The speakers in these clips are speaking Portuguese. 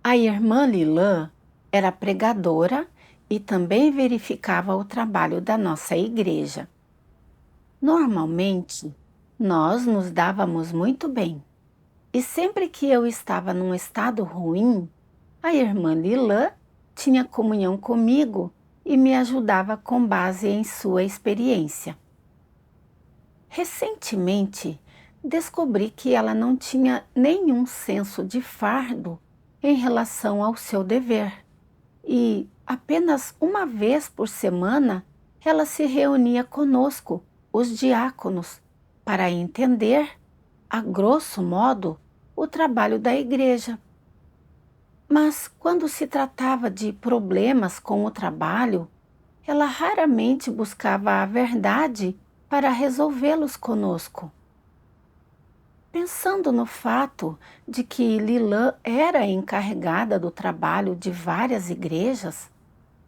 A irmã Lilã era pregadora e também verificava o trabalho da nossa igreja. Normalmente, nós nos dávamos muito bem. E sempre que eu estava num estado ruim, a irmã Lilã tinha comunhão comigo e me ajudava com base em sua experiência. Recentemente, descobri que ela não tinha nenhum senso de fardo em relação ao seu dever e apenas uma vez por semana ela se reunia conosco, os diáconos, para entender, a grosso modo, o trabalho da igreja. Mas quando se tratava de problemas com o trabalho, ela raramente buscava a verdade para resolvê-los conosco. Pensando no fato de que Lilã era encarregada do trabalho de várias igrejas,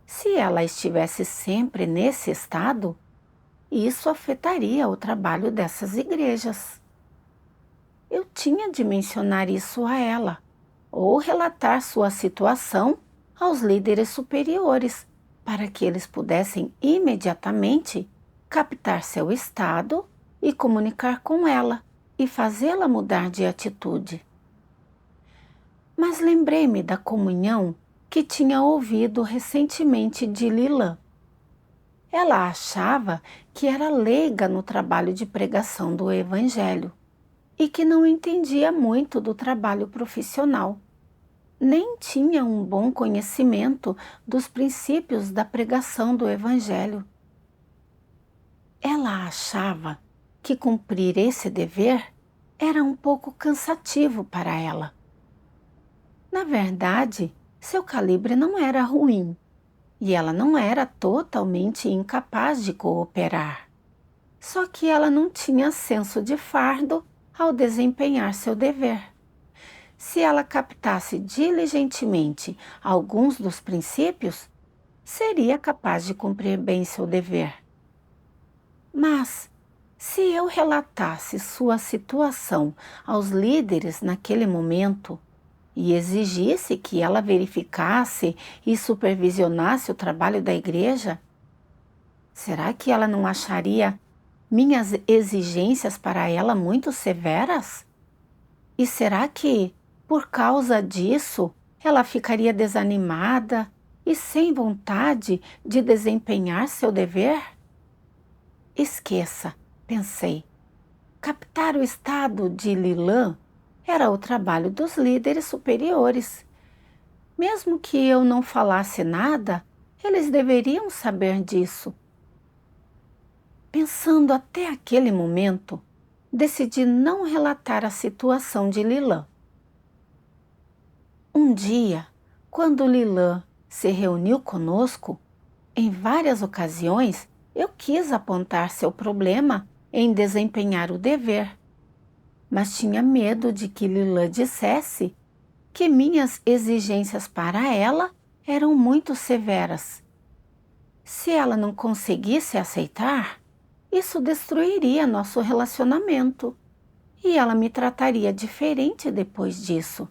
se ela estivesse sempre nesse estado, isso afetaria o trabalho dessas igrejas. Eu tinha de mencionar isso a ela, ou relatar sua situação aos líderes superiores, para que eles pudessem imediatamente captar seu estado e comunicar com ela e fazê-la mudar de atitude. Mas lembrei-me da comunhão que tinha ouvido recentemente de Lilã. Ela achava que era leiga no trabalho de pregação do Evangelho e que não entendia muito do trabalho profissional. Nem tinha um bom conhecimento dos princípios da pregação do Evangelho. Ela achava que cumprir esse dever era um pouco cansativo para ela. Na verdade, seu calibre não era ruim e ela não era totalmente incapaz de cooperar. Só que ela não tinha senso de fardo ao desempenhar seu dever. Se ela captasse diligentemente alguns dos princípios, seria capaz de cumprir bem seu dever. Mas, se eu relatasse sua situação aos líderes naquele momento e exigisse que ela verificasse e supervisionasse o trabalho da igreja, será que ela não acharia minhas exigências para ela muito severas? E será que, por causa disso, ela ficaria desanimada e sem vontade de desempenhar seu dever? Esqueça, pensei. Captar o estado de Lilã era o trabalho dos líderes superiores. Mesmo que eu não falasse nada, eles deveriam saber disso. Pensando até aquele momento, decidi não relatar a situação de Lilã. Um dia, quando Lilã se reuniu conosco, em várias ocasiões eu quis apontar seu problema em desempenhar o dever, mas tinha medo de que Lilã dissesse que minhas exigências para ela eram muito severas. Se ela não conseguisse aceitar, isso destruiria nosso relacionamento e ela me trataria diferente depois disso.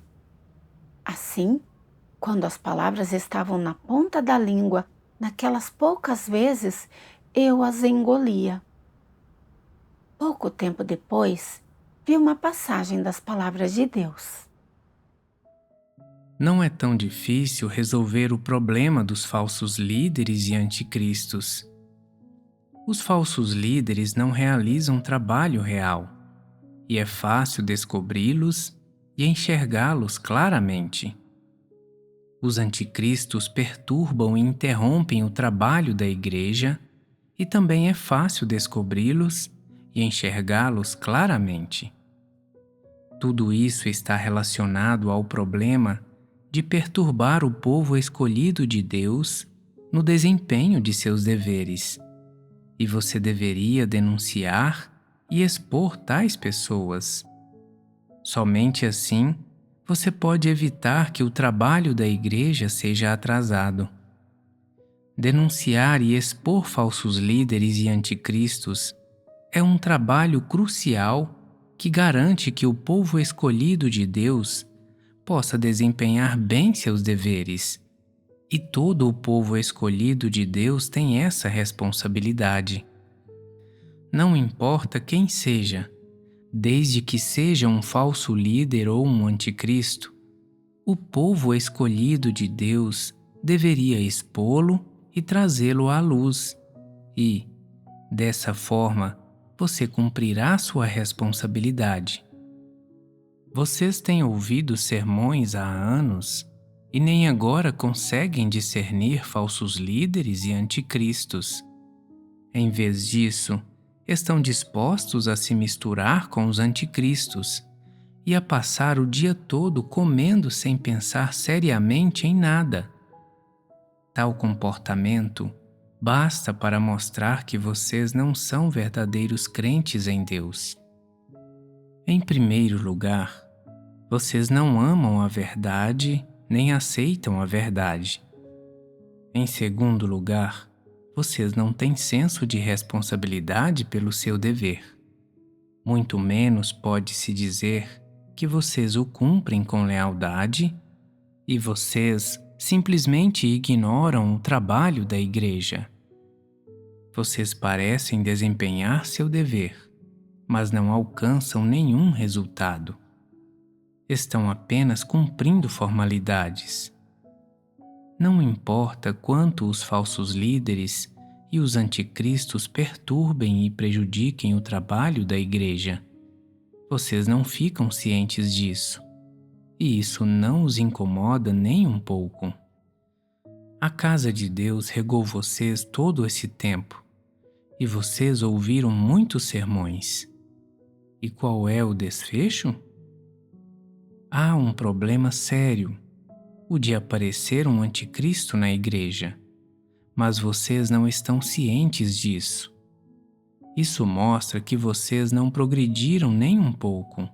Assim, quando as palavras estavam na ponta da língua, naquelas poucas vezes, eu as engolia. Pouco tempo depois, vi uma passagem das palavras de Deus. Não é tão difícil resolver o problema dos falsos líderes e anticristos. Os falsos líderes não realizam trabalho real, e é fácil descobri-los e enxergá-los claramente. Os anticristos perturbam e interrompem o trabalho da igreja, e também é fácil descobri-los e enxergá-los claramente. Tudo isso está relacionado ao problema de perturbar o povo escolhido de Deus no desempenho de seus deveres. E você deveria denunciar e expor tais pessoas. Somente assim você pode evitar que o trabalho da igreja seja atrasado. Denunciar e expor falsos líderes e anticristos é um trabalho crucial que garante que o povo escolhido de Deus possa desempenhar bem seus deveres. E todo o povo escolhido de Deus tem essa responsabilidade. Não importa quem seja, desde que seja um falso líder ou um anticristo, o povo escolhido de Deus deveria expô-lo e trazê-lo à luz. E, dessa forma, você cumprirá sua responsabilidade. Vocês têm ouvido sermões há anos e nem agora conseguem discernir falsos líderes e anticristos. Em vez disso, estão dispostos a se misturar com os anticristos e a passar o dia todo comendo sem pensar seriamente em nada. Tal comportamento basta para mostrar que vocês não são verdadeiros crentes em Deus. Em primeiro lugar, vocês não amam a verdade nem aceitam a verdade. Em segundo lugar, vocês não têm senso de responsabilidade pelo seu dever. Muito menos pode-se dizer que vocês o cumprem com lealdade e vocês simplesmente ignoram o trabalho da igreja. Vocês parecem desempenhar seu dever, mas não alcançam nenhum resultado. Estão apenas cumprindo formalidades. Não importa quanto os falsos líderes e os anticristos perturbem e prejudiquem o trabalho da igreja, vocês não ficam cientes disso, e isso não os incomoda nem um pouco. A casa de Deus regou vocês todo esse tempo, e vocês ouviram muitos sermões. E qual é o desfecho? Há um problema sério, o de aparecer um anticristo na igreja, mas vocês não estão cientes disso. Isso mostra que vocês não progrediram nem um pouco,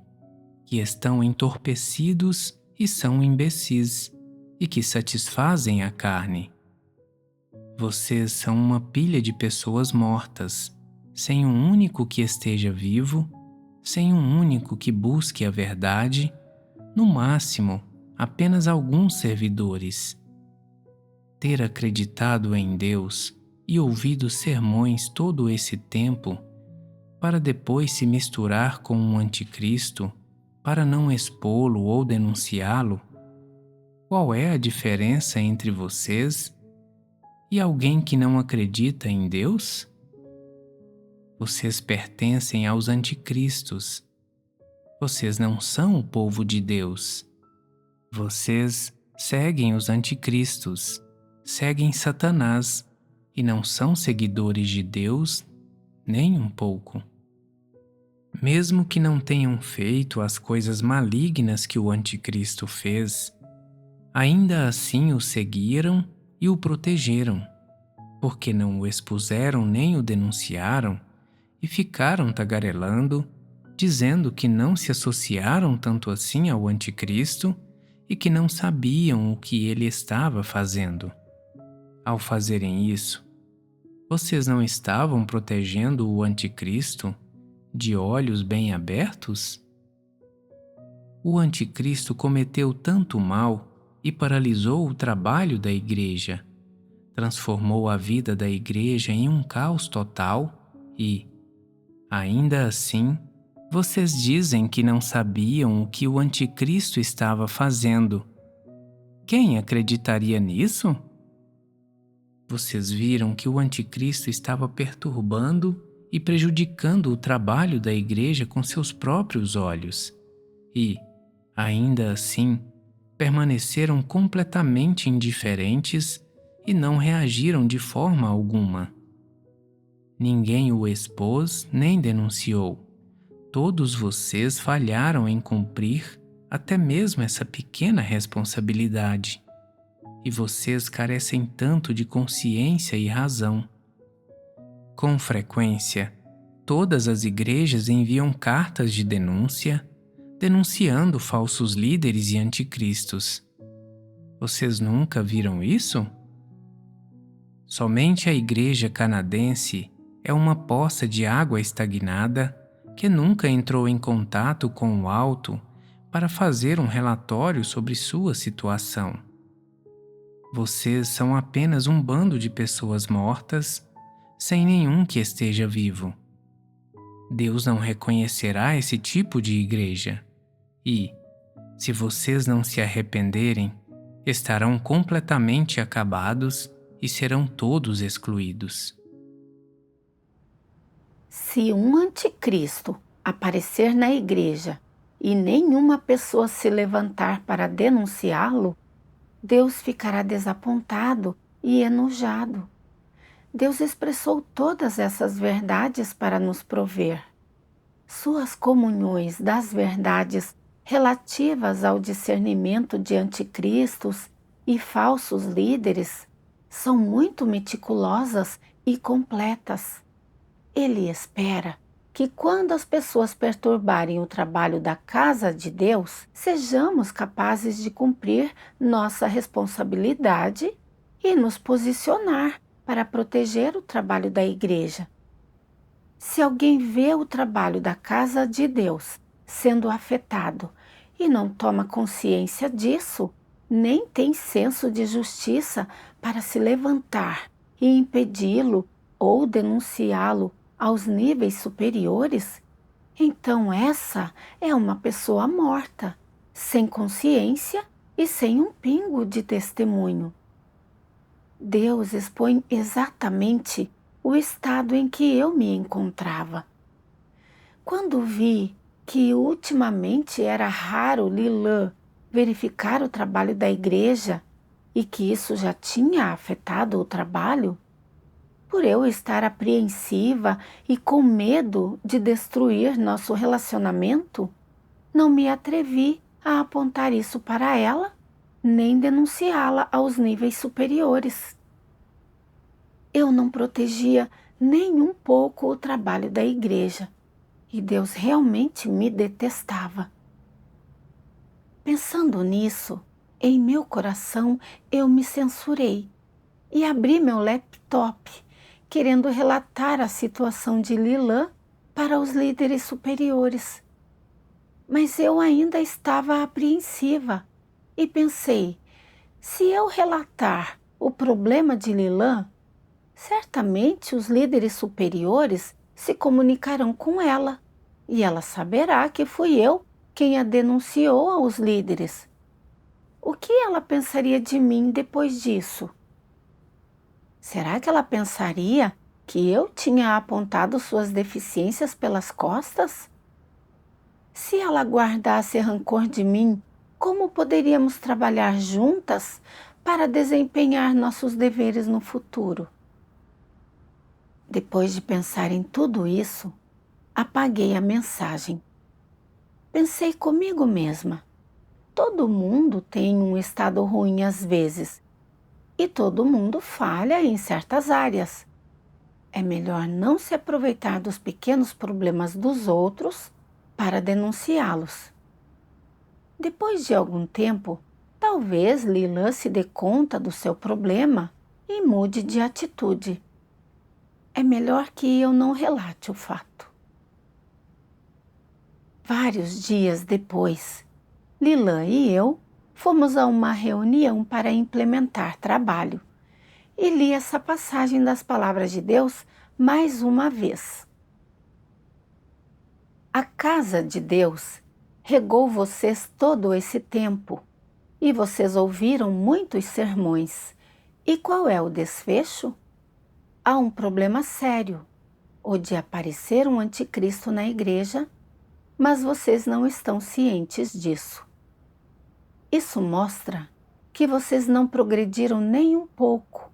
que estão entorpecidos e são imbecis, e que satisfazem a carne. Vocês são uma pilha de pessoas mortas, sem um único que esteja vivo, sem um único que busque a verdade, no máximo, apenas alguns servidores. Ter acreditado em Deus e ouvido sermões todo esse tempo, para depois se misturar com um anticristo, para não expô-lo ou denunciá-lo? Qual é a diferença entre vocês e alguém que não acredita em Deus? Vocês pertencem aos anticristos. Vocês não são o povo de Deus. Vocês seguem os anticristos, seguem Satanás e não são seguidores de Deus nem um pouco. Mesmo que não tenham feito as coisas malignas que o anticristo fez, ainda assim o seguiram e o protegeram, porque não o expuseram nem o denunciaram e ficaram tagarelando, dizendo que não se associaram tanto assim ao anticristo e que não sabiam o que ele estava fazendo. Ao fazerem isso, vocês não estavam protegendo o anticristo de olhos bem abertos? O anticristo cometeu tanto mal e paralisou o trabalho da igreja, transformou a vida da igreja em um caos total e, ainda assim, vocês dizem que não sabiam o que o anticristo estava fazendo. Quem acreditaria nisso? Vocês viram que o anticristo estava perturbando e prejudicando o trabalho da igreja com seus próprios olhos e, ainda assim, permaneceram completamente indiferentes e não reagiram de forma alguma. Ninguém o expôs nem denunciou. Todos vocês falharam em cumprir até mesmo essa pequena responsabilidade. E vocês carecem tanto de consciência e razão. Com frequência, todas as igrejas enviam cartas de denúncia, denunciando falsos líderes e anticristos. Vocês nunca viram isso? Somente a igreja canadense é uma poça de água estagnada que nunca entrou em contato com o alto para fazer um relatório sobre sua situação. Vocês são apenas um bando de pessoas mortas, sem nenhum que esteja vivo. Deus não reconhecerá esse tipo de igreja. E, se vocês não se arrependerem, estarão completamente acabados e serão todos excluídos. Se um anticristo aparecer na igreja e nenhuma pessoa se levantar para denunciá-lo, Deus ficará desapontado e enojado. Deus expressou todas essas verdades para nos prover. Suas comunhões das verdades relativas ao discernimento de anticristos e falsos líderes são muito meticulosas e completas. Ele espera que quando as pessoas perturbarem o trabalho da casa de Deus, sejamos capazes de cumprir nossa responsabilidade e nos posicionar para proteger o trabalho da igreja. Se alguém vê o trabalho da casa de Deus sendo afetado e não toma consciência disso, nem tem senso de justiça para se levantar e impedi-lo ou denunciá-lo aos níveis superiores, então essa é uma pessoa morta, sem consciência e sem um pingo de testemunho. Deus expõe exatamente o estado em que eu me encontrava. Quando vi que ultimamente era raro Lilã verificar o trabalho da igreja e que isso já tinha afetado o trabalho, por eu estar apreensiva e com medo de destruir nosso relacionamento, não me atrevi a apontar isso para ela, nem denunciá-la aos níveis superiores. Eu não protegia nem um pouco o trabalho da igreja, e Deus realmente me detestava. Pensando nisso, em meu coração eu me censurei e abri meu laptop, querendo relatar a situação de Lilã para os líderes superiores. Mas eu ainda estava apreensiva e pensei, se eu relatar o problema de Lilã, certamente os líderes superiores se comunicarão com ela e ela saberá que fui eu quem a denunciou aos líderes. O que ela pensaria de mim depois disso? Será que ela pensaria que eu tinha apontado suas deficiências pelas costas? Se ela guardasse rancor de mim, como poderíamos trabalhar juntas para desempenhar nossos deveres no futuro? Depois de pensar em tudo isso, apaguei a mensagem. Pensei comigo mesma. Todo mundo tem um estado ruim às vezes, e todo mundo falha em certas áreas. É melhor não se aproveitar dos pequenos problemas dos outros para denunciá-los. Depois de algum tempo, talvez Lilã se dê conta do seu problema e mude de atitude. É melhor que eu não relate o fato. Vários dias depois, Lilã e eu fomos a uma reunião para implementar trabalho e li essa passagem das palavras de Deus mais uma vez. A casa de Deus regou vocês todo esse tempo e vocês ouviram muitos sermões. E qual é o desfecho? Há um problema sério, o de aparecer um anticristo na igreja, mas vocês não estão cientes disso. Isso mostra que vocês não progrediram nem um pouco,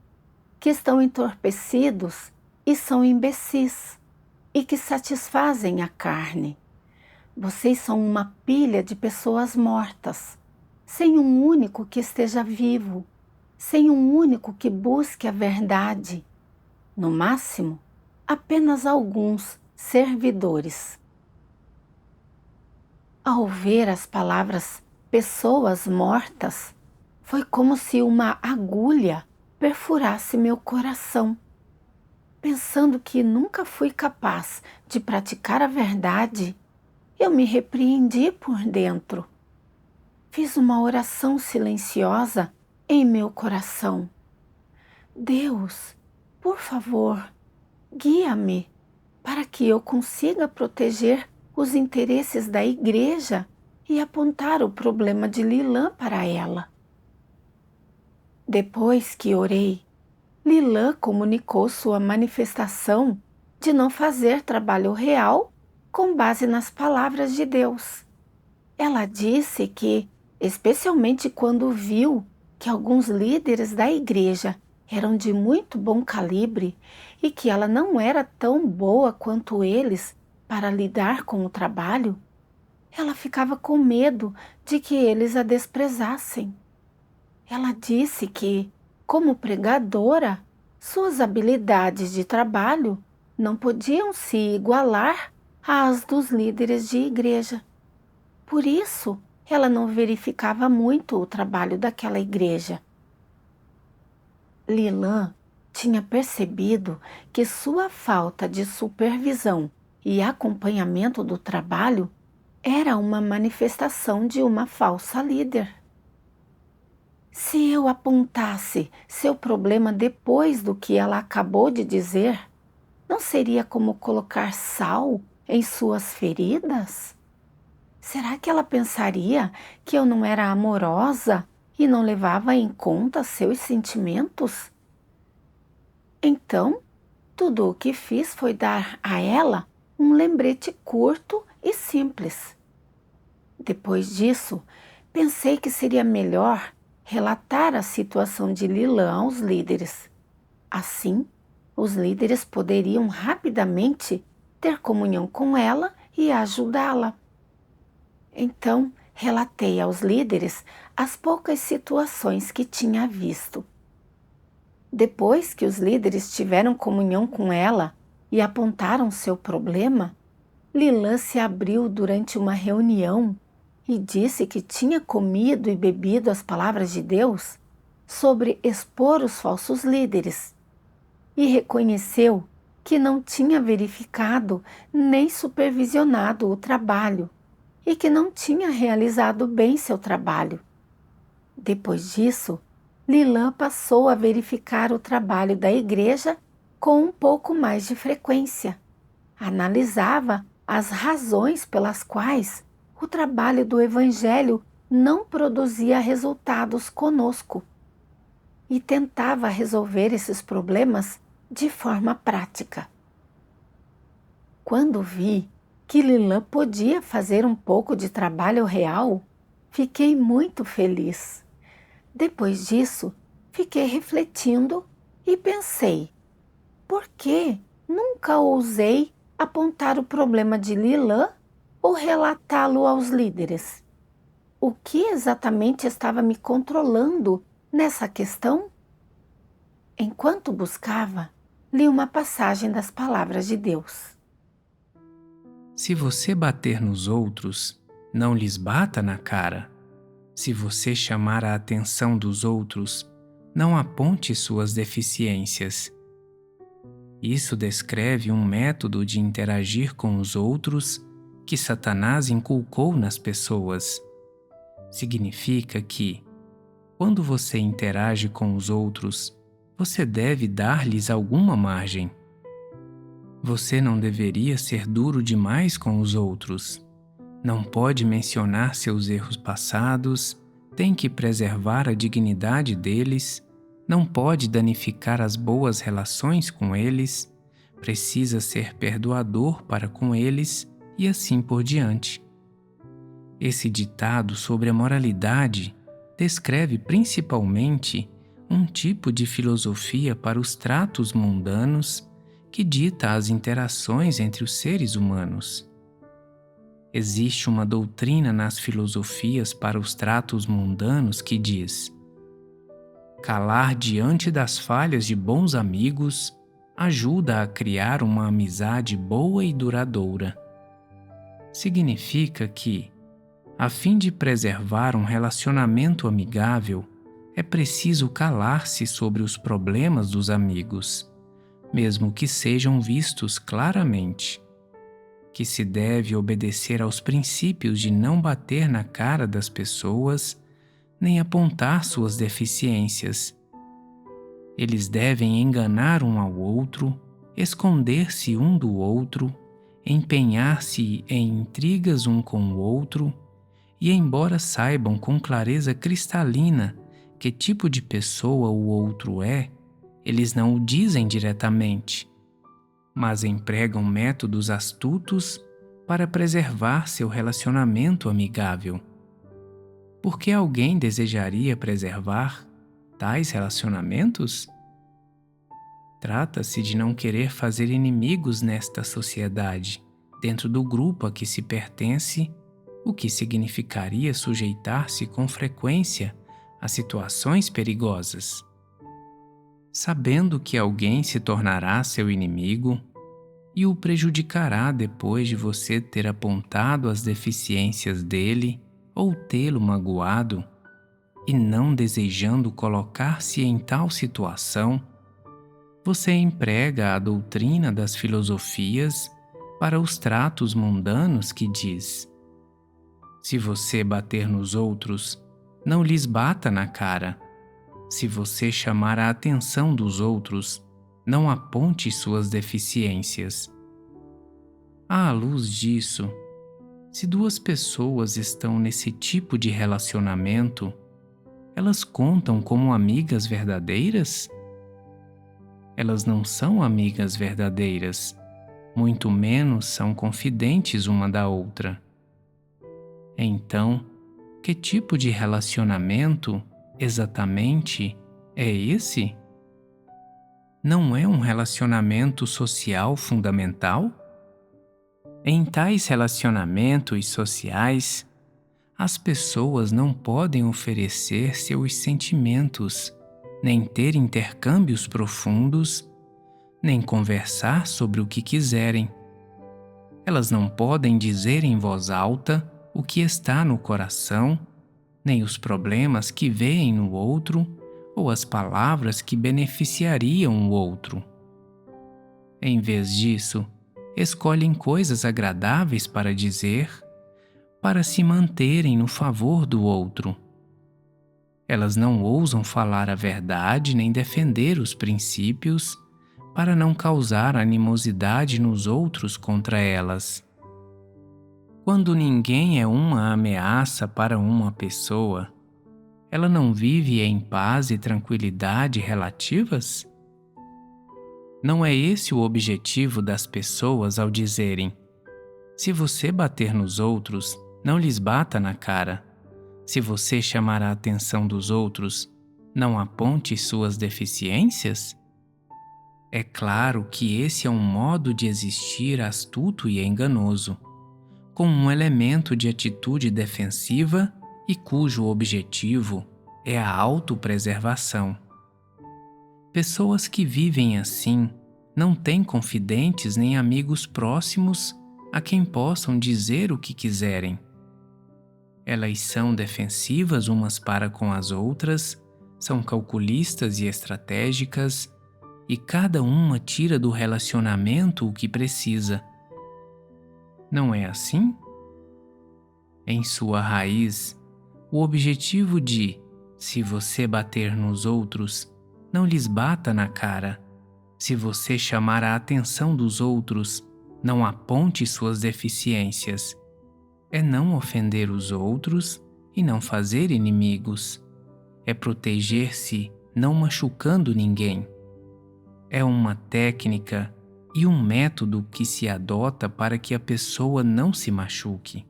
que estão entorpecidos e são imbecis, e que satisfazem a carne. Vocês são uma pilha de pessoas mortas, sem um único que esteja vivo, sem um único que busque a verdade. No máximo, apenas alguns servidores. Ao ver as palavras pessoas mortas, foi como se uma agulha perfurasse meu coração. Pensando que nunca fui capaz de praticar a verdade, eu me repreendi por dentro fiz uma oração silenciosa em meu coração. Deus, por favor, guia-me para que eu consiga proteger os interesses da igreja e apontar o problema de Lilã para ela. Depois que orei, Lilã comunicou sua manifestação de não fazer trabalho real com base nas palavras de Deus. Ela disse que, especialmente quando viu que alguns líderes da igreja eram de muito bom calibre e que ela não era tão boa quanto eles para lidar com o trabalho, ela ficava com medo de que eles a desprezassem. Ela disse que, como pregadora, suas habilidades de trabalho não podiam se igualar às dos líderes de igreja. Por isso, ela não verificava muito o trabalho daquela igreja. Lilã tinha percebido que sua falta de supervisão e acompanhamento do trabalho era uma manifestação de uma falsa líder. Se eu apontasse seu problema depois do que ela acabou de dizer, não seria como colocar sal em suas feridas? Será que ela pensaria que eu não era amorosa e não levava em conta seus sentimentos? Então, tudo o que fiz foi dar a ela um lembrete curto e simples. Depois disso, pensei que seria melhor relatar a situação de Lilã aos líderes. Assim, os líderes poderiam rapidamente ter comunhão com ela e ajudá-la. Então, relatei aos líderes as poucas situações que tinha visto. Depois que os líderes tiveram comunhão com ela e apontaram seu problema, Lilã se abriu durante uma reunião e disse que tinha comido e bebido as palavras de Deus sobre expor os falsos líderes e reconheceu que não tinha verificado nem supervisionado o trabalho e que não tinha realizado bem seu trabalho. Depois disso, Lilã passou a verificar o trabalho da igreja com um pouco mais de frequência. Analisava as razões pelas quais o trabalho do Evangelho não produzia resultados conosco e tentava resolver esses problemas de forma prática. Quando vi que Lilã podia fazer um pouco de trabalho real, fiquei muito feliz. Depois disso, fiquei refletindo e pensei, por que nunca ousei apontar o problema de Lilã ou relatá-lo aos líderes? O que exatamente estava me controlando nessa questão? Enquanto buscava, li uma passagem das palavras de Deus. Se você bater nos outros, não lhes bata na cara. Se você chamar a atenção dos outros, não aponte suas deficiências. Isso descreve um método de interagir com os outros que Satanás inculcou nas pessoas. Significa que, quando você interage com os outros, você deve dar-lhes alguma margem. Você não deveria ser duro demais com os outros. Não pode mencionar seus erros passados, tem que preservar a dignidade deles, não pode danificar as boas relações com eles, precisa ser perdoador para com eles e assim por diante. Esse ditado sobre a moralidade descreve principalmente um tipo de filosofia para os tratos mundanos que dita as interações entre os seres humanos. Existe uma doutrina nas filosofias para os tratos mundanos que diz: calar diante das falhas de bons amigos ajuda a criar uma amizade boa e duradoura. Significa que, a fim de preservar um relacionamento amigável, é preciso calar-se sobre os problemas dos amigos, mesmo que sejam vistos claramente. que se deve obedecer aos princípios de não bater na cara das pessoas nem apontar suas deficiências. Eles devem enganar um ao outro, esconder-se um do outro, empenhar-se em intrigas um com o outro, e embora saibam com clareza cristalina que tipo de pessoa o outro é, eles não o dizem diretamente, mas empregam métodos astutos para preservar seu relacionamento amigável. Por que alguém desejaria preservar tais relacionamentos? Trata-se de não querer fazer inimigos nesta sociedade, dentro do grupo a que se pertence, o que significaria sujeitar-se com frequência a situações perigosas. Sabendo que alguém se tornará seu inimigo e o prejudicará depois de você ter apontado as deficiências dele ou tê-lo magoado, e não desejando colocar-se em tal situação, você emprega a doutrina das filosofias para os tratos mundanos que diz: se você bater nos outros, não lhes bata na cara. Se você chamar a atenção dos outros, não aponte suas deficiências. À luz disso, se duas pessoas estão nesse tipo de relacionamento, elas contam como amigas verdadeiras? Elas não são amigas verdadeiras, muito menos são confidentes uma da outra. Então, que tipo de relacionamento, exatamente, é esse? Não é um relacionamento social fundamental? Em tais relacionamentos sociais, as pessoas não podem oferecer seus sentimentos, nem ter intercâmbios profundos, nem conversar sobre o que quiserem. Elas não podem dizer em voz alta o que está no coração, nem os problemas que veem no outro ou as palavras que beneficiariam o outro. Em vez disso, escolhem coisas agradáveis para dizer, para se manterem no favor do outro. Elas não ousam falar a verdade nem defender os princípios para não causar animosidade nos outros contra elas. Quando ninguém é uma ameaça para uma pessoa, ela não vive em paz e tranquilidade relativas? Não é esse o objetivo das pessoas ao dizerem: se você bater nos outros, não lhes bata na cara. Se você chamar a atenção dos outros, não aponte suas deficiências? É claro que esse é um modo de existir astuto e enganoso, com um elemento de atitude defensiva e cujo objetivo é a autopreservação. Pessoas que vivem assim não têm confidentes nem amigos próximos a quem possam dizer o que quiserem. Elas são defensivas umas para com as outras, são calculistas e estratégicas, e cada uma tira do relacionamento o que precisa. Não é assim? Em sua raiz, o objetivo de, se você bater nos outros, não lhes bata na cara. Se você chamar a atenção dos outros, não aponte suas deficiências. É não ofender os outros e não fazer inimigos. É proteger-se, não machucando ninguém. É uma técnica e um método que se adota para que a pessoa não se machuque.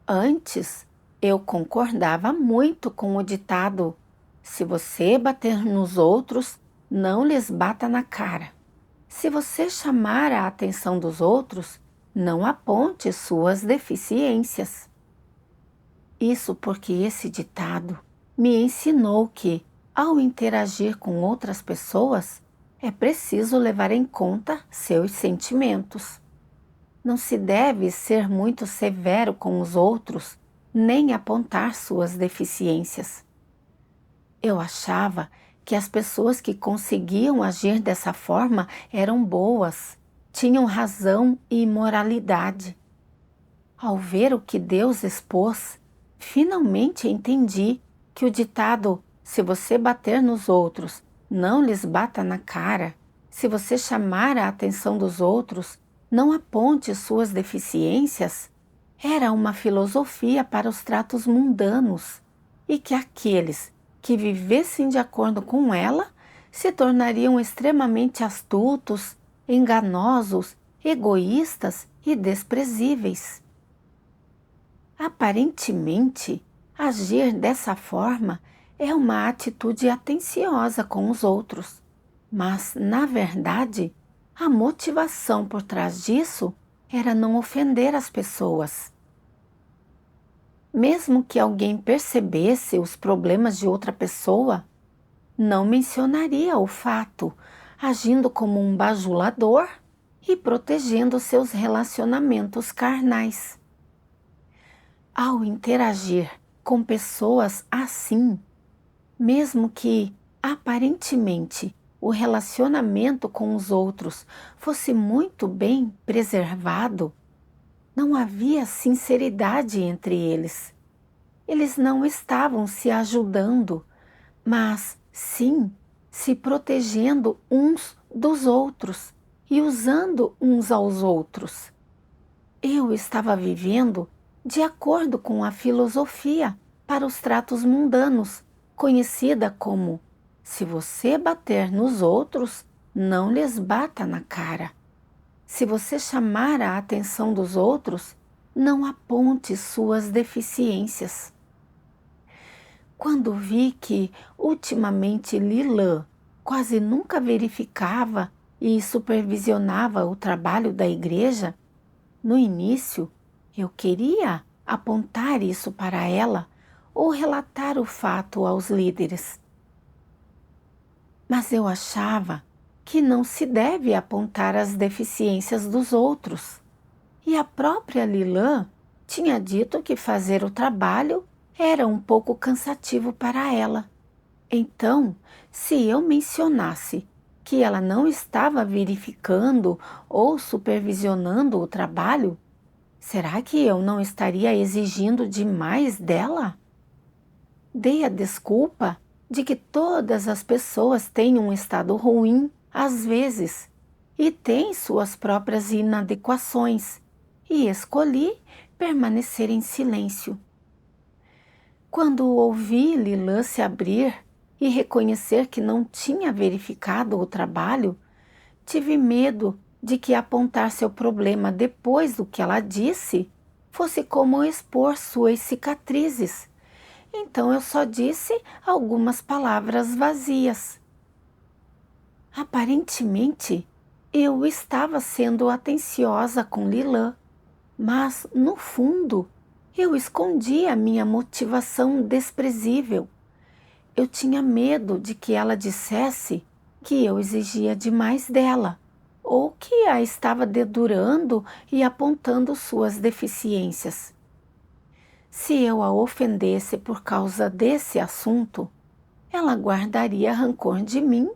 Antes, eu concordava muito com o ditado: se você bater nos outros, não lhes bata na cara. Se você chamar a atenção dos outros, não aponte suas deficiências. Isso porque esse ditado me ensinou que, ao interagir com outras pessoas, é preciso levar em conta seus sentimentos. Não se deve ser muito severo com os outros, nem apontar suas deficiências. Eu achava que as pessoas que conseguiam agir dessa forma eram boas, tinham razão e moralidade. Ao ver o que Deus expôs, finalmente entendi que o ditado "se você bater nos outros, não lhes bata na cara", se você chamar a atenção dos outros, não aponte suas deficiências, era uma filosofia para os tratos mundanos e que aqueles que vivessem de acordo com ela se tornariam extremamente astutos, enganosos, egoístas e desprezíveis. Aparentemente, agir dessa forma é uma atitude atenciosa com os outros, mas, na verdade, a motivação por trás disso era não ofender as pessoas. Mesmo que alguém percebesse os problemas de outra pessoa, não mencionaria o fato, agindo como um bajulador e protegendo seus relacionamentos carnais. Ao interagir com pessoas assim, mesmo que aparentemente o relacionamento com os outros fosse muito bem preservado, não havia sinceridade entre eles. Eles não estavam se ajudando, mas sim se protegendo uns dos outros e usando uns aos outros. Eu estava vivendo de acordo com a filosofia para os tratos mundanos, conhecida como "se você bater nos outros, não lhes bata na cara". Se você chamar a atenção dos outros, não aponte suas deficiências. Quando vi que, ultimamente, Lilã quase nunca verificava e supervisionava o trabalho da igreja, no início, eu queria apontar isso para ela ou relatar o fato aos líderes. Mas eu achava que não se deve apontar as deficiências dos outros. E a própria Lilã tinha dito que fazer o trabalho era um pouco cansativo para ela. Então, se eu mencionasse que ela não estava verificando ou supervisionando o trabalho, será que eu não estaria exigindo demais dela? Dei a desculpa de que todas as pessoas têm um estado ruim, às vezes, e têm suas próprias inadequações, e escolhi permanecer em silêncio. Quando ouvi Lilã se abrir e reconhecer que não tinha verificado o trabalho, tive medo de que apontar seu problema depois do que ela disse fosse como expor suas cicatrizes. Então eu só disse algumas palavras vazias. Aparentemente, eu estava sendo atenciosa com Lilã, mas, no fundo, eu escondia minha motivação desprezível. Eu tinha medo de que ela dissesse que eu exigia demais dela, ou que a estava dedurando e apontando suas deficiências. Se eu a ofendesse por causa desse assunto, ela guardaria rancor de mim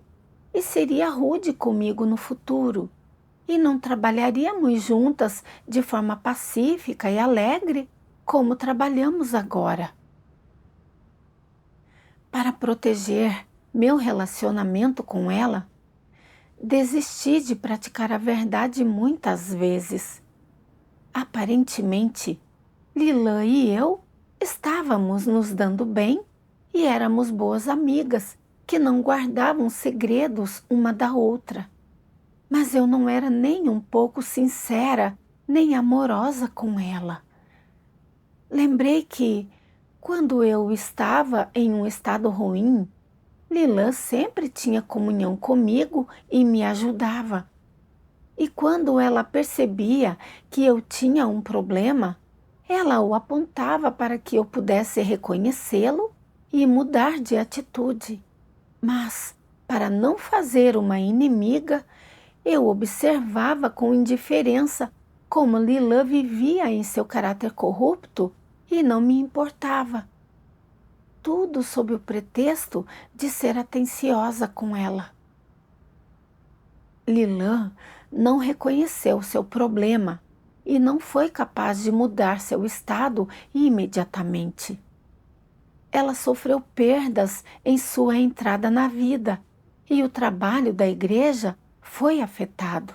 e seria rude comigo no futuro, e não trabalharíamos juntas de forma pacífica e alegre como trabalhamos agora. Para proteger meu relacionamento com ela, desisti de praticar a verdade muitas vezes. Aparentemente, Lilã e eu estávamos nos dando bem e éramos boas amigas que não guardavam segredos uma da outra. Mas eu não era nem um pouco sincera nem amorosa com ela. Lembrei que, quando eu estava em um estado ruim, Lilã sempre tinha comunhão comigo e me ajudava. E quando ela percebia que eu tinha um problema, ela o apontava para que eu pudesse reconhecê-lo e mudar de atitude. Mas, para não fazer uma inimiga, eu observava com indiferença como Lilã vivia em seu caráter corrupto e não me importava. Tudo sob o pretexto de ser atenciosa com ela. Lilã não reconheceu seu problema e não foi capaz de mudar seu estado imediatamente. Ela sofreu perdas em sua entrada na vida e o trabalho da igreja foi afetado.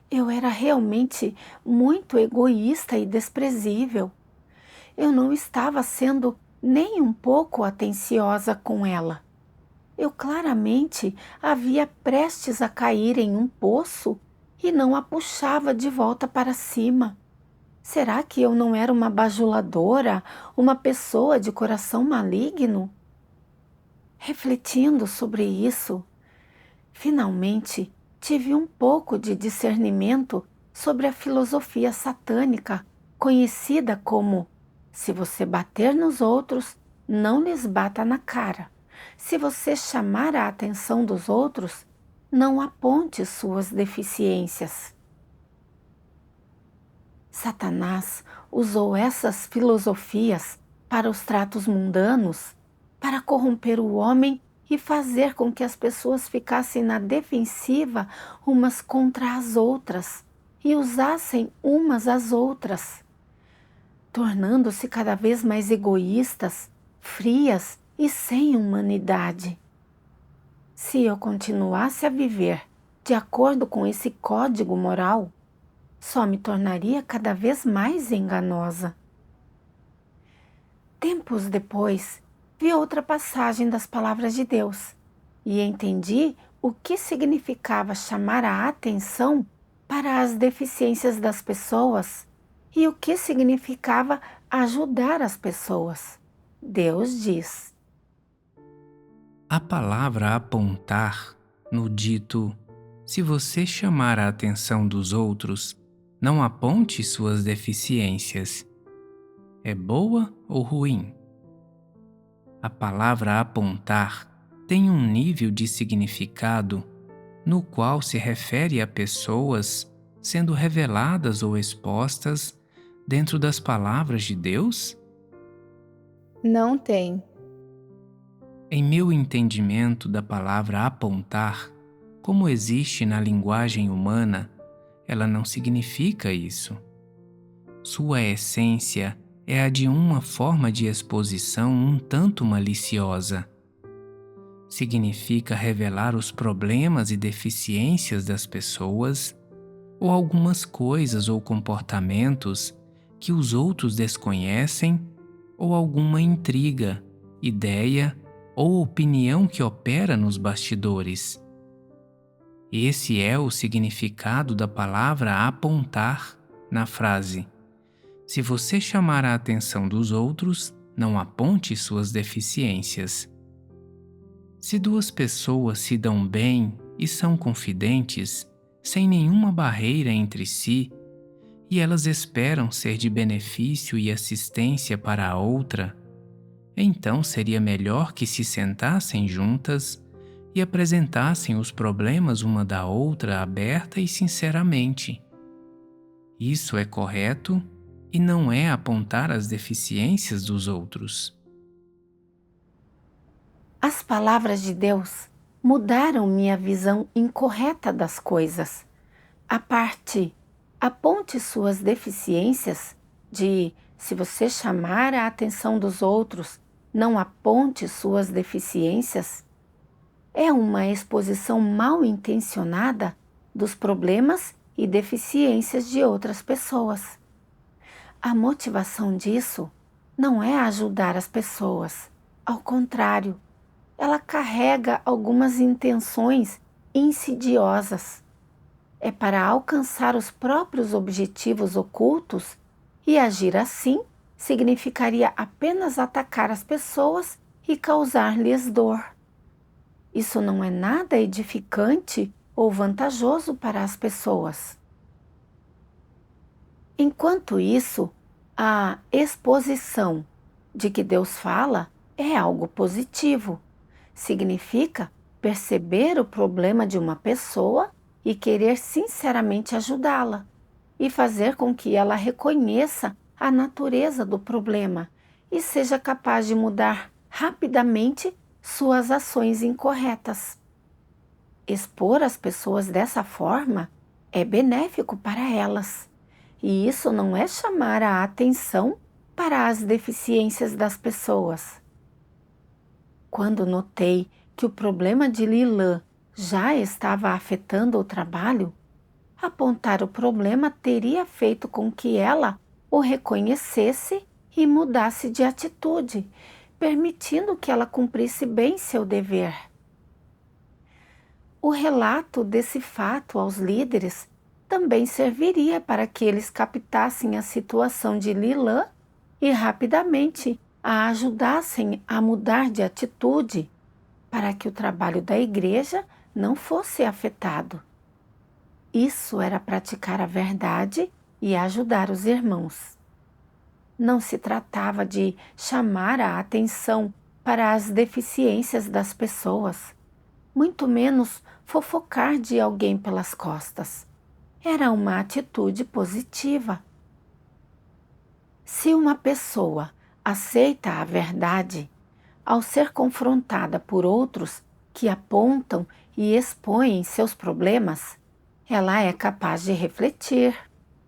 Eu era realmente muito egoísta e desprezível. Eu não estava sendo nem um pouco atenciosa com ela. Eu claramente a via prestes a cair em um poço e não a puxava de volta para cima. Será que eu não era uma bajuladora, uma pessoa de coração maligno? Refletindo sobre isso, finalmente tive um pouco de discernimento sobre a filosofia satânica, conhecida como: se você bater nos outros, não lhes bata na cara. Se você chamar a atenção dos outros, não aponte suas deficiências. Satanás usou essas filosofias para os tratos mundanos, para corromper o homem e fazer com que as pessoas ficassem na defensiva umas contra as outras e usassem umas às outras, tornando-se cada vez mais egoístas, frias e sem humanidade. Se eu continuasse a viver de acordo com esse código moral, só me tornaria cada vez mais enganosa. Tempos depois, vi outra passagem das palavras de Deus e entendi o que significava chamar a atenção para as deficiências das pessoas e o que significava ajudar as pessoas. Deus diz: A palavra apontar, no dito, se você chamar a atenção dos outros, não aponte suas deficiências. É boa ou ruim? A palavra apontar tem um nível de significado no qual se refere a pessoas sendo reveladas ou expostas dentro das palavras de Deus? Não tem. Em meu entendimento da palavra apontar, como existe na linguagem humana, ela não significa isso. Sua essência é a de uma forma de exposição um tanto maliciosa. Significa revelar os problemas e deficiências das pessoas ou algumas coisas ou comportamentos que os outros desconhecem ou alguma intriga, ideia ou opinião que opera nos bastidores. Esse é o significado da palavra apontar na frase: se você chamar a atenção dos outros, não aponte suas deficiências. Se duas pessoas se dão bem e são confidentes, sem nenhuma barreira entre si, e elas esperam ser de benefício e assistência para a outra, então seria melhor que se sentassem juntas e apresentassem os problemas uma da outra aberta e sinceramente. Isso é correto e não é apontar as deficiências dos outros. As palavras de Deus mudaram minha visão incorreta das coisas. A parte aponte suas deficiências de se você chamar a atenção dos outros, não aponte suas deficiências, é uma exposição mal intencionada dos problemas e deficiências de outras pessoas. A motivação disso não é ajudar as pessoas, ao contrário, ela carrega algumas intenções insidiosas. É para alcançar os próprios objetivos ocultos e agir assim significaria apenas atacar as pessoas e causar-lhes dor. Isso não é nada edificante ou vantajoso para as pessoas. Enquanto isso, a exposição de que Deus fala é algo positivo. Significa perceber o problema de uma pessoa e querer sinceramente ajudá-la, e fazer com que ela reconheça a natureza do problema e seja capaz de mudar rapidamente suas ações incorretas. Expor as pessoas dessa forma é benéfico para elas. E isso não é chamar a atenção para as deficiências das pessoas. Quando notei que o problema de Lilã já estava afetando o trabalho, apontar o problema teria feito com que ela o reconhecesse e mudasse de atitude, permitindo que ela cumprisse bem seu dever. O relato desse fato aos líderes também serviria para que eles captassem a situação de Lilã e rapidamente a ajudassem a mudar de atitude para que o trabalho da igreja não fosse afetado. Isso era praticar a verdade e ajudar os irmãos. Não se tratava de chamar a atenção para as deficiências das pessoas, muito menos fofocar de alguém pelas costas. Era uma atitude positiva. Se uma pessoa aceita a verdade, ao ser confrontada por outros que apontam e expõem seus problemas, ela é capaz de refletir,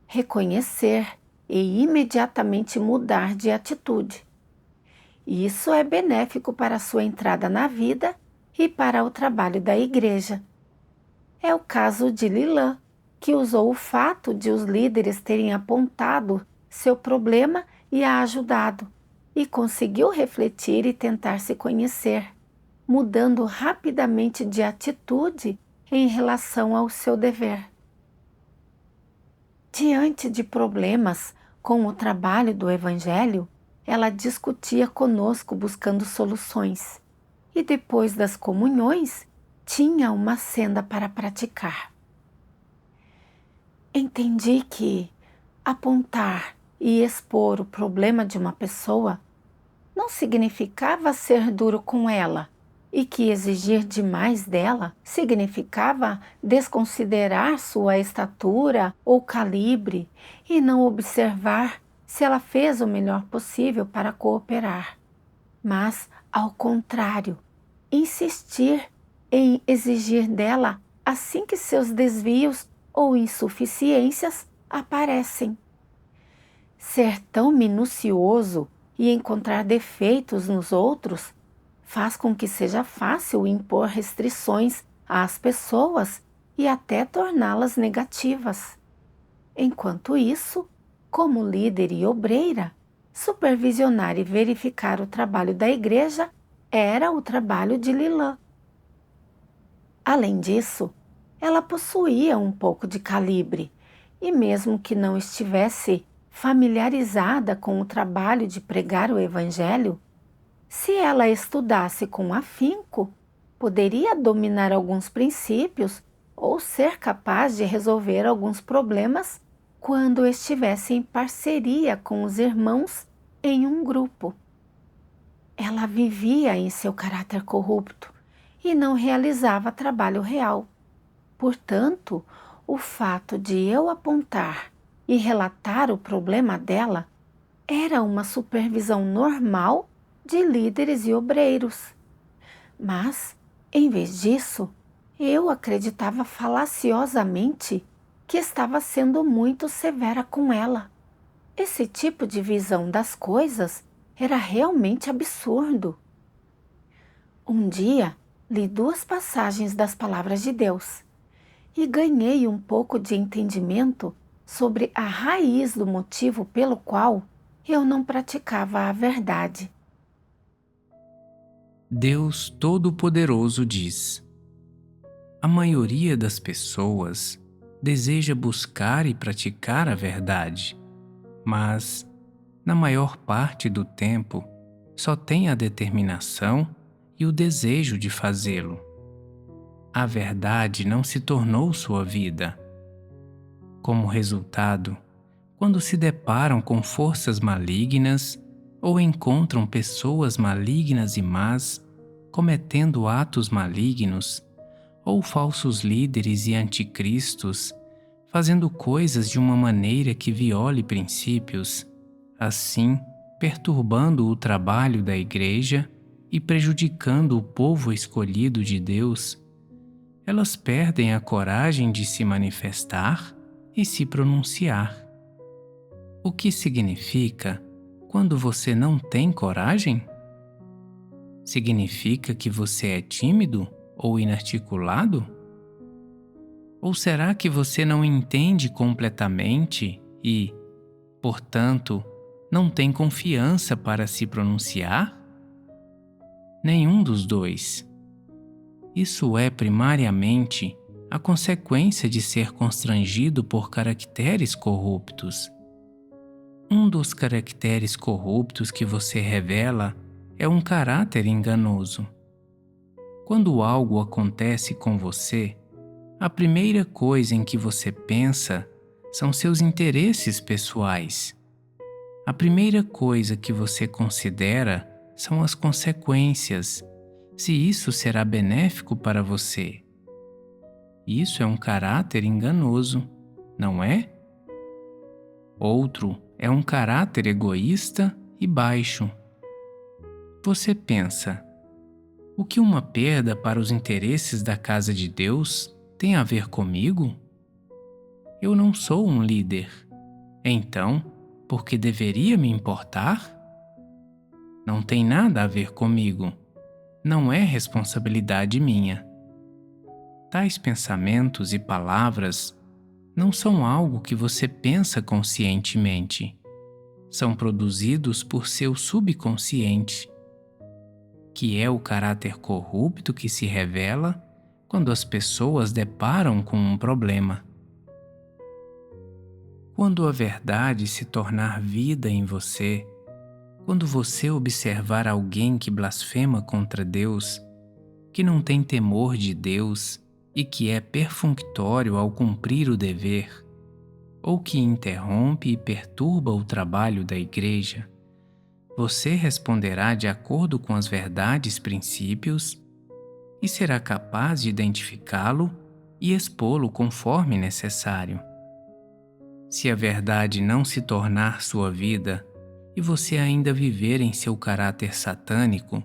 reconhecer e imediatamente mudar de atitude. Isso é benéfico para a sua entrada na vida e para o trabalho da igreja. É o caso de Lilã, que usou o fato de os líderes terem apontado seu problema e a ajudado, e conseguiu refletir e tentar se conhecer, mudando rapidamente de atitude em relação ao seu dever. Diante de problemas com o trabalho do Evangelho, ela discutia conosco buscando soluções, e depois das comunhões, tinha uma senda para praticar. Entendi que apontar e expor o problema de uma pessoa não significava ser duro com ela, e que exigir demais dela significava desconsiderar sua estatura ou calibre e não observar se ela fez o melhor possível para cooperar. Mas, ao contrário, insistir em exigir dela assim que seus desvios ou insuficiências aparecem. Ser tão minucioso e encontrar defeitos nos outros faz com que seja fácil impor restrições às pessoas e até torná-las negativas. Enquanto isso, como líder e obreira, supervisionar e verificar o trabalho da igreja era o trabalho de Lilã. Além disso, ela possuía um pouco de calibre, e mesmo que não estivesse familiarizada com o trabalho de pregar o Evangelho, se ela estudasse com afinco, poderia dominar alguns princípios ou ser capaz de resolver alguns problemas quando estivesse em parceria com os irmãos em um grupo. Ela vivia em seu caráter corrupto e não realizava trabalho real. Portanto, o fato de eu apontar e relatar o problema dela era uma supervisão normal de líderes e obreiros. Mas, em vez disso, eu acreditava falaciosamente que estava sendo muito severa com ela. Esse tipo de visão das coisas era realmente absurdo. Um dia, li 2 passagens das palavras de Deus e ganhei um pouco de entendimento sobre a raiz do motivo pelo qual eu não praticava a verdade. Deus Todo-Poderoso diz: a maioria das pessoas deseja buscar e praticar a verdade, mas, na maior parte do tempo, só tem a determinação e o desejo de fazê-lo. A verdade não se tornou sua vida. Como resultado, quando se deparam com forças malignas ou encontram pessoas malignas e más cometendo atos malignos, ou falsos líderes e anticristos fazendo coisas de uma maneira que viole princípios, assim perturbando o trabalho da igreja e prejudicando o povo escolhido de Deus, elas perdem a coragem de se manifestar e se pronunciar. O que significa quando você não tem coragem? Significa que você é tímido ou inarticulado? Ou será que você não entende completamente e, portanto, não tem confiança para se pronunciar? Nenhum dos dois. Isso é primariamente a consequência de ser constrangido por caracteres corruptos. Um dos caracteres corruptos que você revela é um caráter enganoso. Quando algo acontece com você, a primeira coisa em que você pensa são seus interesses pessoais. A primeira coisa que você considera são as consequências, se isso será benéfico para você. Isso é um caráter enganoso, não é? Outro é um caráter egoísta e baixo. Você pensa: o que uma perda para os interesses da casa de Deus tem a ver comigo? Eu não sou um líder. Então, por que deveria me importar? Não tem nada a ver comigo. Não é responsabilidade minha. Tais pensamentos e palavras não são algo que você pensa conscientemente. São produzidos por seu subconsciente, que é o caráter corrupto que se revela quando as pessoas deparam com um problema. Quando a verdade se tornar vida em você, quando você observar alguém que blasfema contra Deus, que não tem temor de Deus e que é perfunctório ao cumprir o dever, ou que interrompe e perturba o trabalho da igreja, você responderá de acordo com as verdades princípios e será capaz de identificá-lo e expô-lo conforme necessário. Se a verdade não se tornar sua vida e você ainda viver em seu caráter satânico,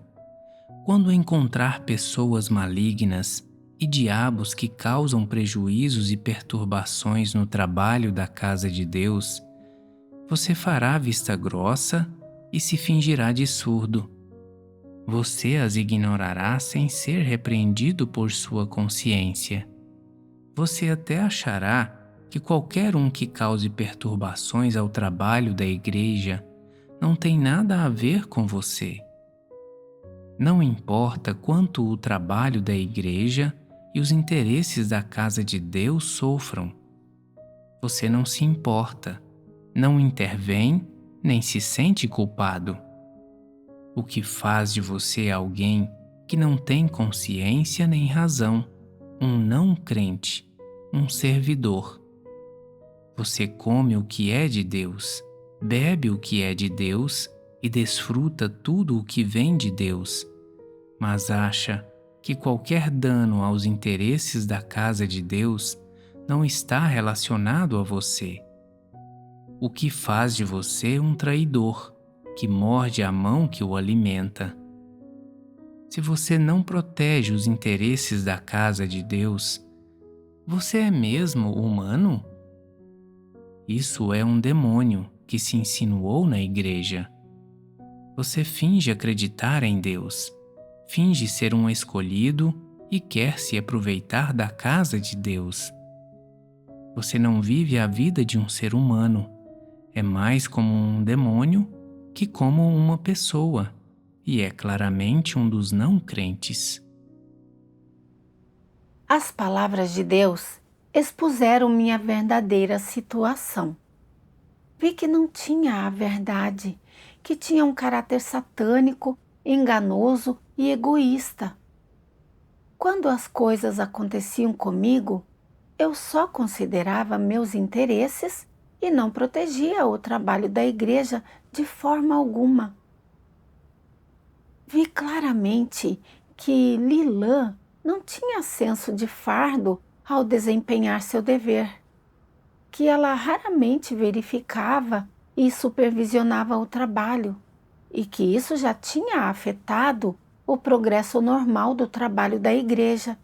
quando encontrar pessoas malignas e diabos que causam prejuízos e perturbações no trabalho da casa de Deus, você fará vista grossa e se fingirá de surdo. Você as ignorará sem ser repreendido por sua consciência. Você até achará que qualquer um que cause perturbações ao trabalho da igreja não tem nada a ver com você. Não importa quanto o trabalho da igreja e os interesses da casa de Deus sofram. Você não se importa, não intervém, nem se sente culpado. O que faz de você alguém que não tem consciência nem razão, um não crente, um servidor. Você come o que é de Deus, bebe o que é de Deus e desfruta tudo o que vem de Deus, mas acha que qualquer dano aos interesses da casa de Deus não está relacionado a você. O que faz de você um traidor, que morde a mão que o alimenta. Se você não protege os interesses da casa de Deus, você é mesmo humano? Isso é um demônio que se insinuou na igreja. Você finge acreditar em Deus, finge ser um escolhido e quer se aproveitar da casa de Deus. Você não vive a vida de um ser humano, é mais como um demônio que como uma pessoa, e é claramente um dos não crentes. As palavras de Deus expuseram minha verdadeira situação. Vi que não tinha a verdade, que tinha um caráter satânico, enganoso e egoísta. Quando as coisas aconteciam comigo, eu só considerava meus interesses e não protegia o trabalho da igreja de forma alguma. Vi claramente que Lilã não tinha senso de fardo ao desempenhar seu dever, que ela raramente verificava e supervisionava o trabalho, e que isso já tinha afetado o progresso normal do trabalho da igreja.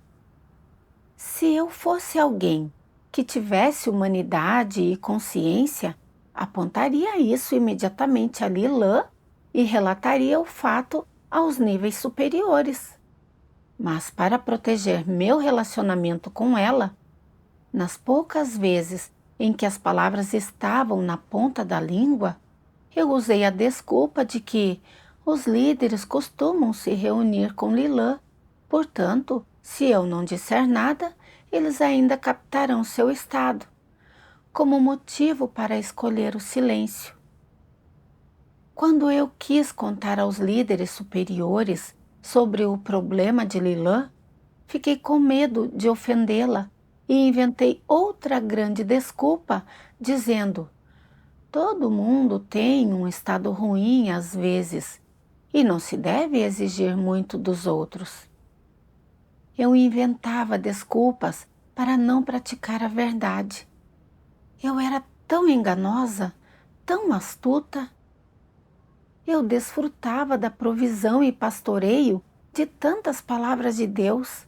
Se eu fosse alguém que tivesse humanidade e consciência, apontaria isso imediatamente a Lilã e relataria o fato aos níveis superiores. Mas para proteger meu relacionamento com ela, nas poucas vezes em que as palavras estavam na ponta da língua, eu usei a desculpa de que os líderes costumam se reunir com Lilã. Portanto, se eu não disser nada, eles ainda captarão seu estado, como motivo para escolher o silêncio. Quando eu quis contar aos líderes superiores sobre o problema de Lilã, fiquei com medo de ofendê-la e inventei outra grande desculpa, dizendo: todo mundo tem um estado ruim às vezes e não se deve exigir muito dos outros. Eu inventava desculpas para não praticar a verdade. Eu era tão enganosa, tão astuta. Eu desfrutava da provisão e pastoreio de tantas palavras de Deus.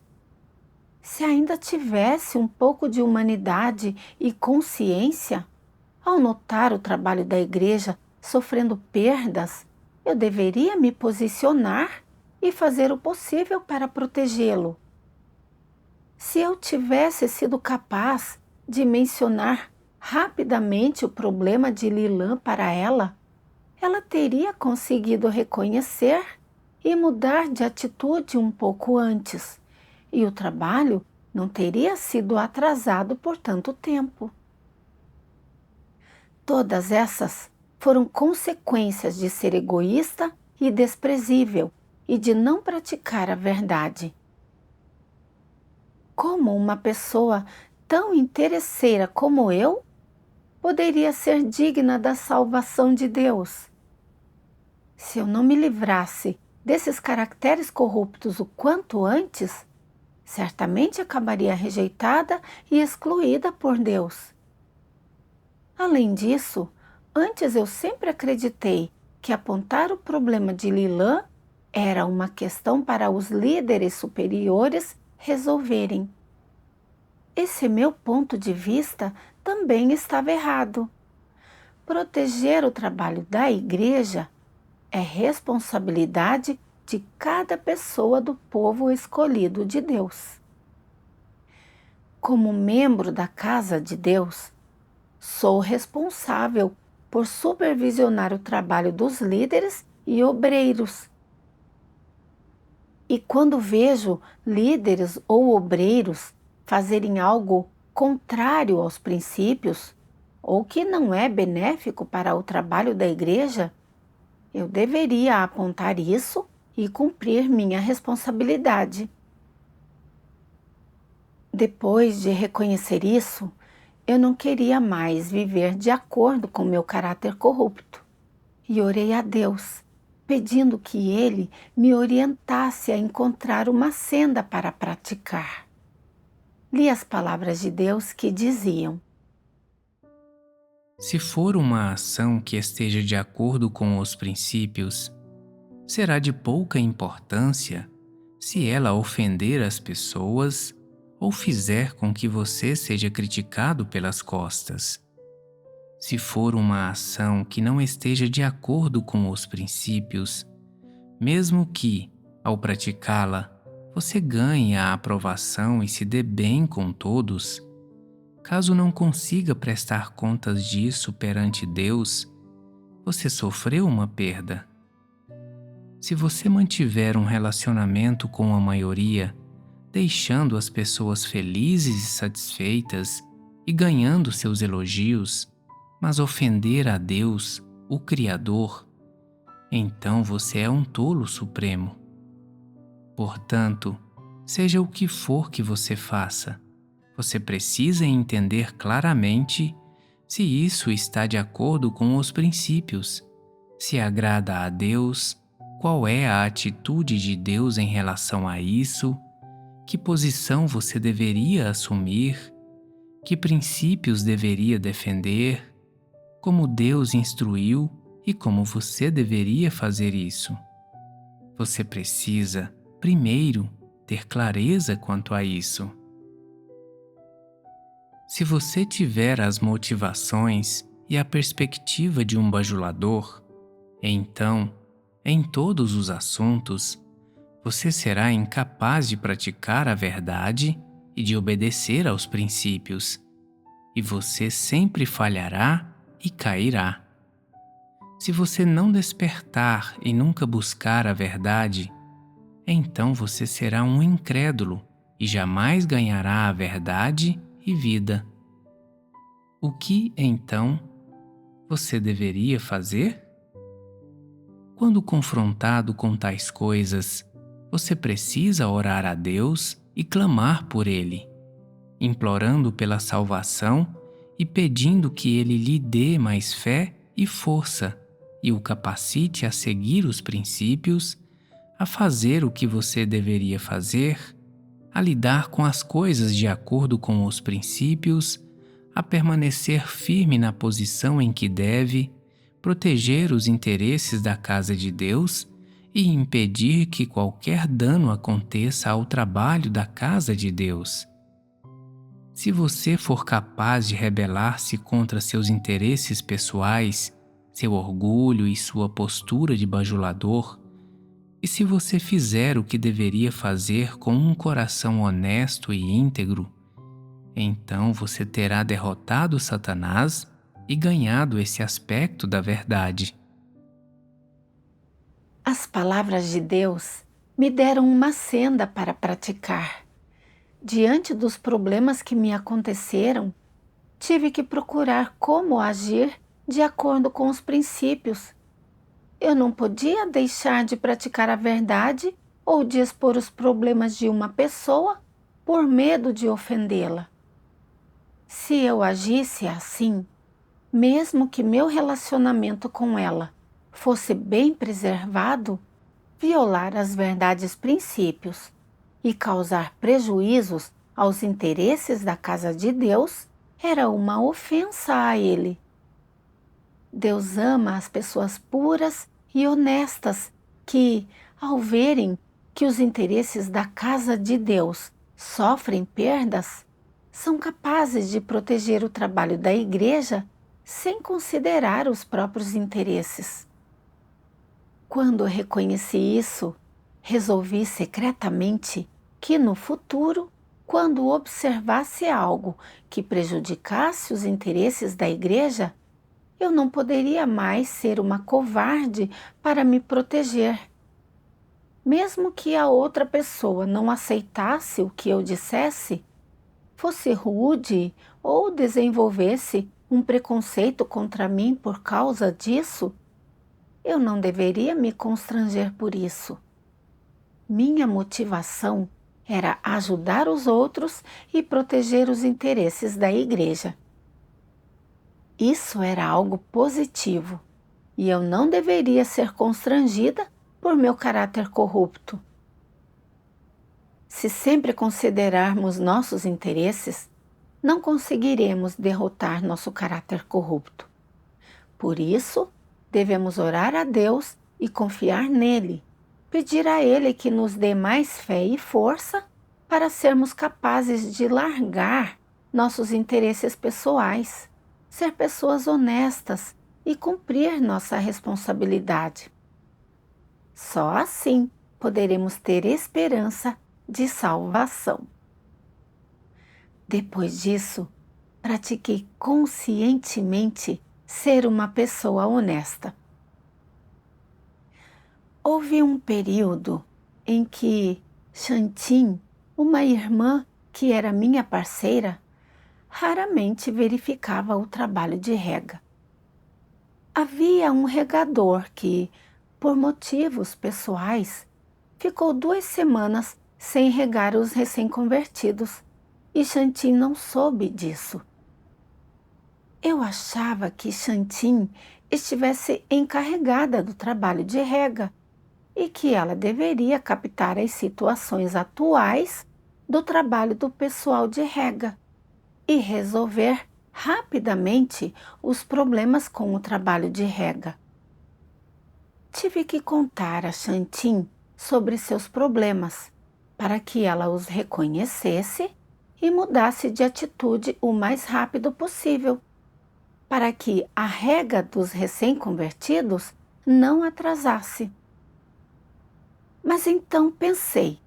Se ainda tivesse um pouco de humanidade e consciência, ao notar o trabalho da igreja sofrendo perdas, eu deveria me posicionar e fazer o possível para protegê-lo. Se eu tivesse sido capaz de mencionar rapidamente o problema de Lilã para ela, ela teria conseguido reconhecer e mudar de atitude um pouco antes, e o trabalho não teria sido atrasado por tanto tempo. Todas essas foram consequências de ser egoísta e desprezível e de não praticar a verdade. Como uma pessoa tão interesseira como eu poderia ser digna da salvação de Deus? Se eu não me livrasse desses caracteres corruptos o quanto antes, certamente acabaria rejeitada e excluída por Deus. Além disso, antes eu sempre acreditei que apontar o problema de Lilã era uma questão para os líderes superiores resolverem. Esse meu ponto de vista também estava errado. Proteger o trabalho da igreja é responsabilidade de cada pessoa do povo escolhido de Deus. Como membro da casa de Deus, sou responsável por supervisionar o trabalho dos líderes e obreiros. E quando vejo líderes ou obreiros fazerem algo contrário aos princípios, ou que não é benéfico para o trabalho da igreja, eu deveria apontar isso e cumprir minha responsabilidade. Depois de reconhecer isso, eu não queria mais viver de acordo com meu caráter corrupto e orei a Deus, pedindo que Ele me orientasse a encontrar uma senda para praticar. Li as palavras de Deus que diziam: Se for uma ação que esteja de acordo com os princípios, será de pouca importância se ela ofender as pessoas ou fizer com que você seja criticado pelas costas. Se for uma ação que não esteja de acordo com os princípios, mesmo que, ao praticá-la, você ganhe a aprovação e se dê bem com todos, caso não consiga prestar contas disso perante Deus, você sofreu uma perda. Se você mantiver um relacionamento com a maioria, deixando as pessoas felizes e satisfeitas e ganhando seus elogios, mas ofender a Deus, o Criador, então você é um tolo supremo. Portanto, seja o que for que você faça, você precisa entender claramente se isso está de acordo com os princípios, se agrada a Deus, qual é a atitude de Deus em relação a isso, que posição você deveria assumir, que princípios deveria defender, como Deus instruiu e como você deveria fazer isso. Você precisa, primeiro, ter clareza quanto a isso. Se você tiver as motivações e a perspectiva de um bajulador, então, em todos os assuntos, você será incapaz de praticar a verdade e de obedecer aos princípios, e você sempre falhará e cairá. Se você não despertar e nunca buscar a verdade, então você será um incrédulo e jamais ganhará a verdade e vida. O que, então, você deveria fazer? Quando confrontado com tais coisas, você precisa orar a Deus e clamar por Ele, implorando pela salvação e pedindo que Ele lhe dê mais fé e força e o capacite a seguir os princípios, a fazer o que você deveria fazer, a lidar com as coisas de acordo com os princípios, a permanecer firme na posição em que deve, proteger os interesses da casa de Deus e impedir que qualquer dano aconteça ao trabalho da casa de Deus. Se você for capaz de rebelar-se contra seus interesses pessoais, seu orgulho e sua postura de bajulador, e se você fizer o que deveria fazer com um coração honesto e íntegro, então você terá derrotado Satanás e ganhado esse aspecto da verdade. As palavras de Deus me deram uma senda para praticar. Diante dos problemas que me aconteceram, tive que procurar como agir de acordo com os princípios. Eu não podia deixar de praticar a verdade ou de expor os problemas de uma pessoa por medo de ofendê-la. Se eu agisse assim, mesmo que meu relacionamento com ela fosse bem preservado, violar as verdades princípios e causar prejuízos aos interesses da casa de Deus era uma ofensa a Ele. Deus ama as pessoas puras e honestas que, ao verem que os interesses da casa de Deus sofrem perdas, são capazes de proteger o trabalho da igreja sem considerar os próprios interesses. Quando reconheci isso, resolvi secretamente que no futuro, quando observasse algo que prejudicasse os interesses da igreja, eu não poderia mais ser uma covarde para me proteger. Mesmo que a outra pessoa não aceitasse o que eu dissesse, fosse rude ou desenvolvesse um preconceito contra mim por causa disso, eu não deveria me constranger por isso. Minha motivação era ajudar os outros e proteger os interesses da igreja. Isso era algo positivo e eu não deveria ser constrangida por meu caráter corrupto. Se sempre considerarmos nossos interesses, não conseguiremos derrotar nosso caráter corrupto. Por isso, devemos orar a Deus e confiar nele, pedir a Ele que nos dê mais fé e força para sermos capazes de largar nossos interesses pessoais, ser pessoas honestas e cumprir nossa responsabilidade. Só assim poderemos ter esperança de salvação. Depois disso, pratiquei conscientemente ser uma pessoa honesta. Houve um período em que Xantin, uma irmã que era minha parceira, raramente verificava o trabalho de rega. Havia um regador que, por motivos pessoais, ficou 2 semanas sem regar os recém-convertidos e Xantin não soube disso. Eu achava que Xantin estivesse encarregada do trabalho de rega e que ela deveria captar as situações atuais do trabalho do pessoal de rega e resolver rapidamente os problemas com o trabalho de rega. Tive que contar a Xantin sobre seus problemas para que ela os reconhecesse e mudasse de atitude o mais rápido possível, para que a rega dos recém-convertidos não atrasasse. Mas então pensei,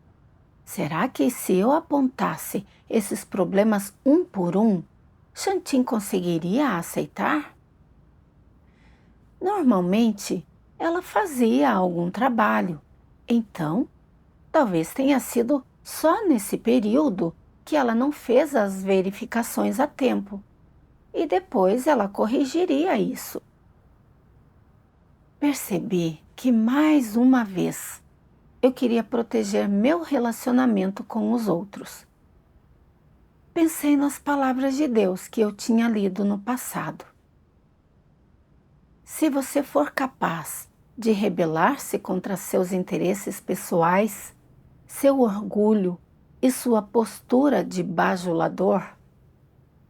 será que se eu apontasse esses problemas um por um, Xantin conseguiria aceitar? Normalmente, ela fazia algum trabalho, então talvez tenha sido só nesse período que ela não fez as verificações a tempo, e depois ela corrigiria isso. Percebi que mais uma vez eu queria proteger meu relacionamento com os outros. Pensei nas palavras de Deus que eu tinha lido no passado. Se você for capaz de rebelar-se contra seus interesses pessoais, seu orgulho e sua postura de bajulador,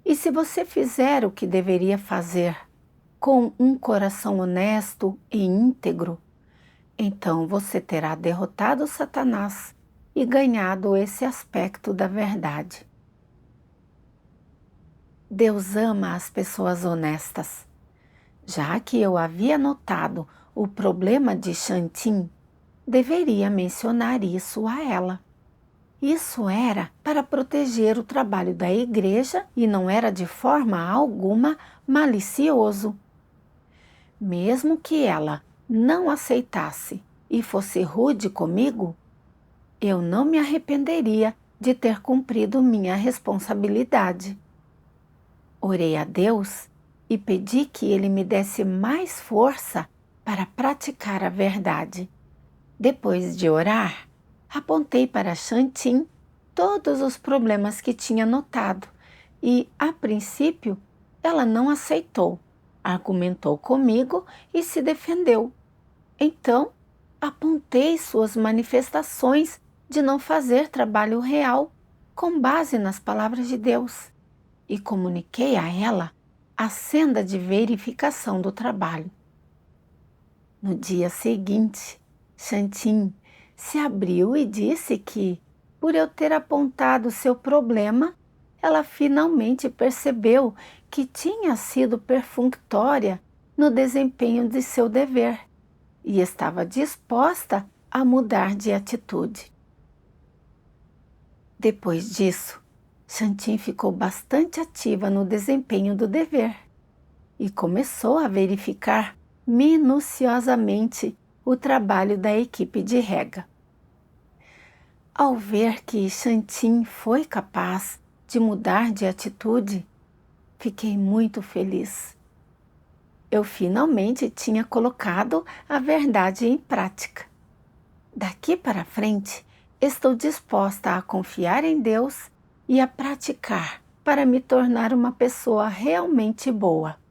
e se você fizer o que deveria fazer com um coração honesto e íntegro, então você terá derrotado Satanás e ganhado esse aspecto da verdade. Deus ama as pessoas honestas. Já que eu havia notado o problema de Xantin, deveria mencionar isso a ela. Isso era para proteger o trabalho da igreja e não era de forma alguma malicioso. Mesmo que ela não aceitasse e fosse rude comigo, eu não me arrependeria de ter cumprido minha responsabilidade. Orei a Deus e pedi que Ele me desse mais força para praticar a verdade. Depois de orar, apontei para Xantin todos os problemas que tinha notado e, a princípio, ela não aceitou, argumentou comigo e se defendeu. Então, apontei suas manifestações de não fazer trabalho real com base nas palavras de Deus e comuniquei a ela a senda de verificação do trabalho. No dia seguinte, Xantin se abriu e disse que, por eu ter apontado seu problema, ela finalmente percebeu que tinha sido perfunctória no desempenho de seu dever e estava disposta a mudar de atitude. Depois disso, Xantin ficou bastante ativa no desempenho do dever e começou a verificar minuciosamente o trabalho da equipe de rega. Ao ver que Xantin foi capaz de mudar de atitude, fiquei muito feliz. Eu finalmente tinha colocado a verdade em prática. Daqui para frente, estou disposta a confiar em Deus e a praticar para me tornar uma pessoa realmente boa.